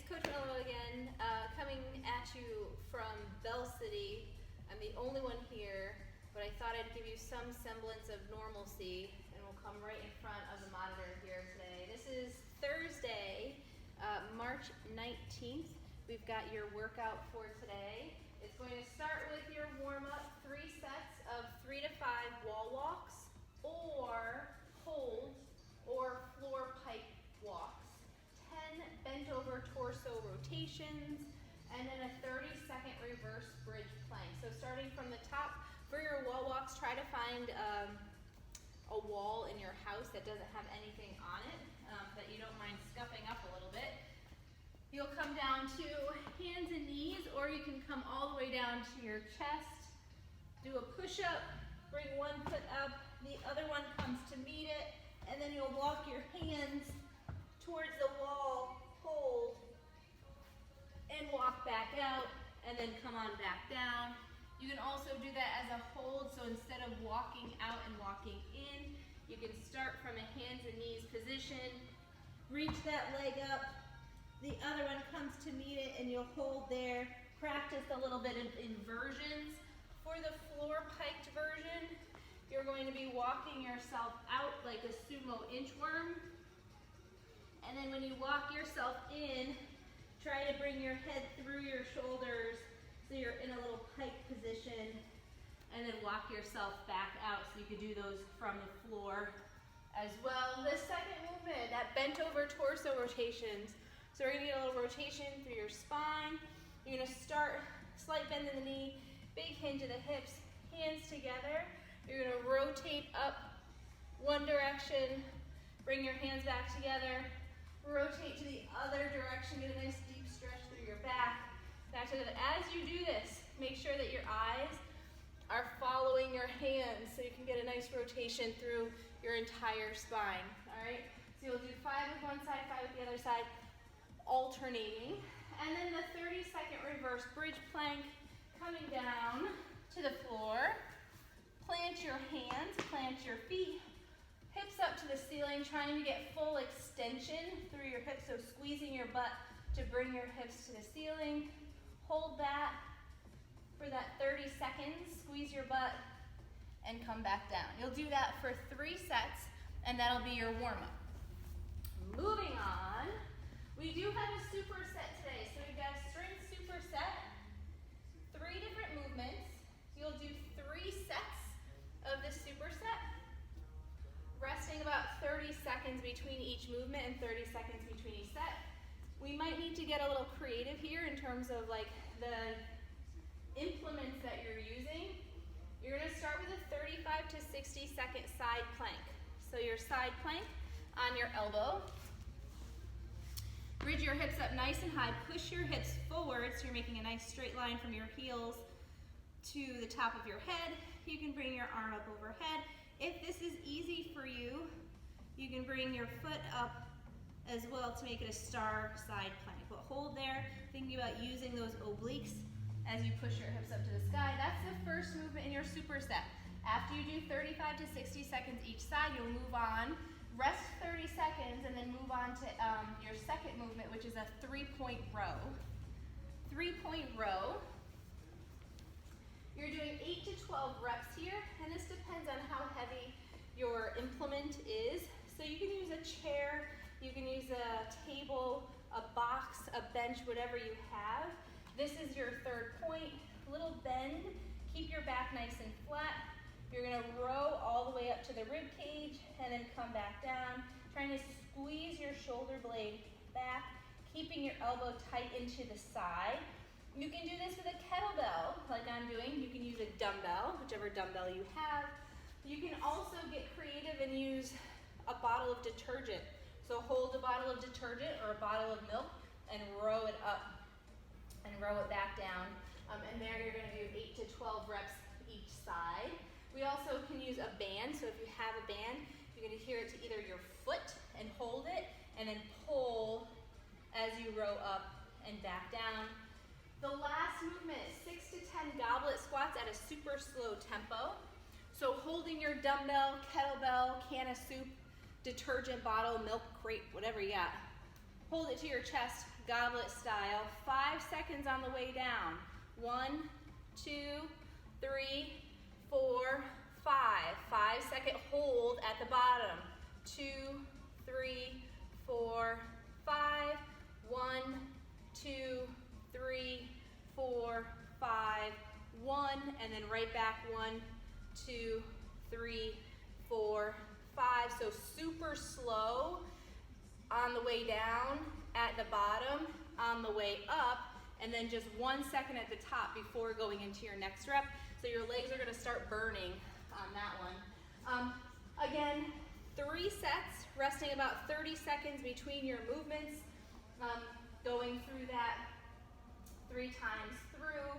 Coach Mello again, coming at you from Bell City. I'm the only one here, but I thought I'd give you some semblance of normalcy, and we'll come right in front of the monitor here today. This is Thursday, March 19th. We've got your workout for today. It's going to start with your warm-up, 3 sets of 3 to 5 wall walks, or holds, or floor pike walks. 10 bent over torso rotations, and then a 30-second reverse bridge plank. So starting from the top, for your wall walks, try to find a wall in your house that doesn't have anything on it, that you don't mind scuffing up a little bit. You'll come down to hands and knees, or you can come all the way down to your chest. Do a push-up, bring one foot up, the other one comes to meet it, and then you'll walk your hands towards the wall, hold, and walk back out, and then come on back down. You can also do that as a hold, so instead of walking out and walking in, you can start from a hands and knees position, reach that leg up, the other one comes to meet it, and you'll hold there. Practice a little bit of inversions. For the floor piked version, you're going to be walking yourself out like a sumo inchworm. And then when you walk yourself in, try to bring your head through your shoulders so you're in a little pike position, and then walk yourself back out, so you could do those from the floor as well. The second movement, that bent over torso rotations. So we're gonna get a little rotation through your spine. You're gonna start, slight bend in the knee, big hinge of the hips, hands together. You're gonna rotate up one direction, bring your hands back together, rotate to the other direction, get a nice deep stretch through your back together. As you do this, make sure that your eyes are following your hands so you can get a nice rotation through your entire spine, all right? So you'll do 5 with one side, 5 with the other side, alternating. And then the 30-second reverse bridge plank, coming down to the floor. Plant your hands, plant your feet, hips up to the ceiling, trying to get full extension through your hips, so squeezing your butt to bring your hips to the ceiling. Hold that for that 30 seconds, squeeze your butt, and come back down. You'll do that for 3 sets, and that'll be your warm-up. Moving on, we do have a superset today. So we've got a strength superset, 3 different movements. You'll do 3 sets of this superset, resting about 30 seconds between each movement and 30 seconds between each set. We might need to get a little creative here in terms of like the implements that you're using. You're gonna start with a 35 to 60 second side plank. So your side plank on your elbow. Bridge your hips up nice and high. Push your hips forward so you're making a nice straight line from your heels to the top of your head. You can bring your arm up overhead. If this is easy for you, you can bring your foot up as well to make it a star side plank. But hold there, thinking about using those obliques as you push your hips up to the sky. That's the first movement in your superset. After you do 35 to 60 seconds each side, you'll move on, rest 30 seconds, and then move on to your second movement, which is a 3-point row. 3-point row. You're doing 8 to 12 reps here, and this depends on how heavy your implement is. So you can use a chair, you can use a table, a box, a bench, whatever you have. This is your third point. Little bend, keep your back nice and flat. You're gonna row all the way up to the rib cage and then come back down, trying to squeeze your shoulder blade back, keeping your elbow tight into the side. You can do this with a kettlebell, like I'm doing. You can use a dumbbell, whichever dumbbell you have. You can also get creative and use a bottle of detergent. So hold a bottle of detergent or a bottle of milk and row it up and row it back down. And there you're gonna do 8 to 12 reps each side. We also can use a band. So if you have a band, you're gonna adhere it to either your foot and hold it, and then pull as you row up and back down. The last movement is 6 to 10 goblet squats at a super slow tempo. So holding your dumbbell, kettlebell, can of soup, detergent bottle, milk crate, whatever you got. hold it to your chest, goblet style. 5 seconds on the way down. 1, 2, 3, 4, 5. 5-second hold at the bottom. 2, 3, 4, 5. 1, 2, 3, 4, 5. 1, and then right back. 1, 2, 3, 4, 5. So super slow on the way down at the bottom, on the way up, and then just 1 second at the top before going into your next rep. So your legs are going to start burning on that one. Again, 3 sets, resting about 30 seconds between your movements, going through that 3 times through,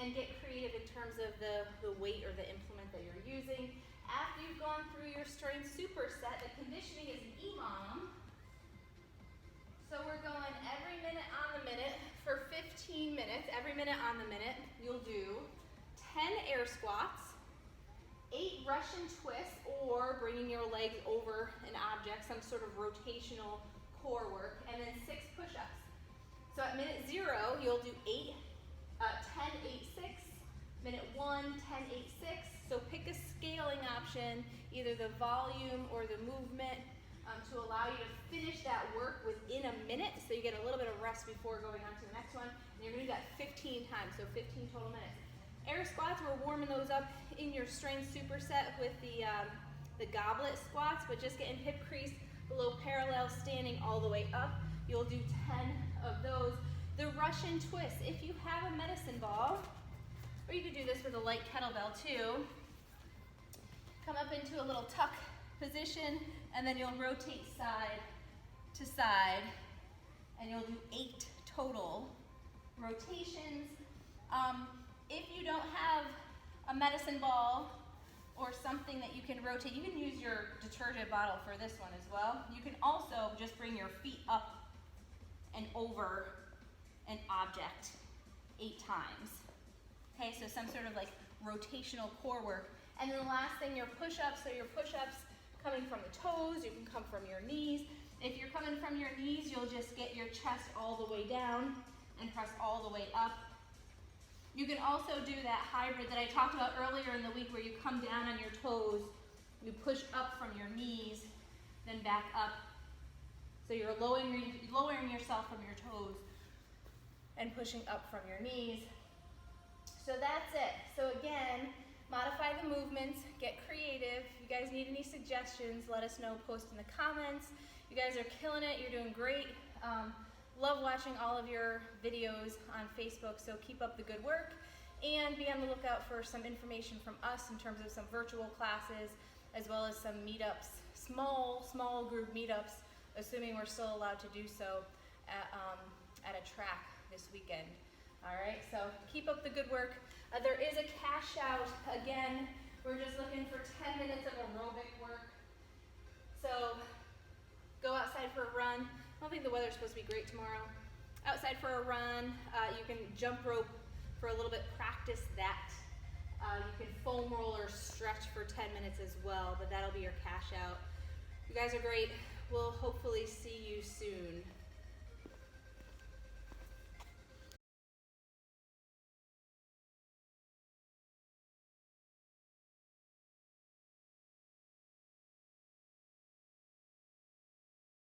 and get creative in terms of the weight or the implement that you're using. After you've gone through your strength superset, the conditioning is an EMOM. So we're going every minute on the minute for 15 minutes. Every minute on the minute, you'll do 10 air squats, 8 Russian twists, or bringing your legs over an object, some sort of rotational core work, and then 6 push-ups. So at minute 0, you'll do 10, 8, 6. Minute 1, 10, 8, 6. So pick a scaling option, either the volume or the movement, to allow you to finish that work within a minute, so you get a little bit of rest before going on to the next one. And you're going to do that 15 times, so 15 total minutes. Air squats, we're warming those up in your strength superset with the goblet squats, but just getting hip crease below parallel, standing all the way up. You'll do 10 of those. The Russian twist, if you have a medicine ball, or you could do this with a light kettlebell too. Come up into a little tuck position, and then you'll rotate side to side, and you'll do 8 total rotations. If you don't have a medicine ball or something that you can rotate, you can use your detergent bottle for this one as well. You can also just bring your feet up and over an object 8 times. Okay, so some sort of like rotational core work. And then the last thing, your push-ups. So your push-ups coming from the toes, you can come from your knees. If you're coming from your knees, you'll just get your chest all the way down and press all the way up. You can also do that hybrid that I talked about earlier in the week where you come down on your toes, you push up from your knees, then back up. So you're lowering yourself from your toes and pushing up from your knees. So that's it. So again, modify the movements, get creative. If you guys need any suggestions, let us know, post in the comments. You guys are killing it, you're doing great. Love watching all of your videos on Facebook, so keep up the good work. And be on the lookout for some information from us in terms of some virtual classes, as well as some meetups, small group meetups, assuming we're still allowed to do so at a track this weekend. All right, so keep up the good work. There is a cash out. Again, we're just looking for 10 minutes of aerobic work. So go outside for a run. I don't think the weather's supposed to be great tomorrow. Outside for a run. You can jump rope for a little bit, practice that. You can foam roll or stretch for 10 minutes as well, but that'll be your cash out. You guys are great. We'll hopefully see you soon.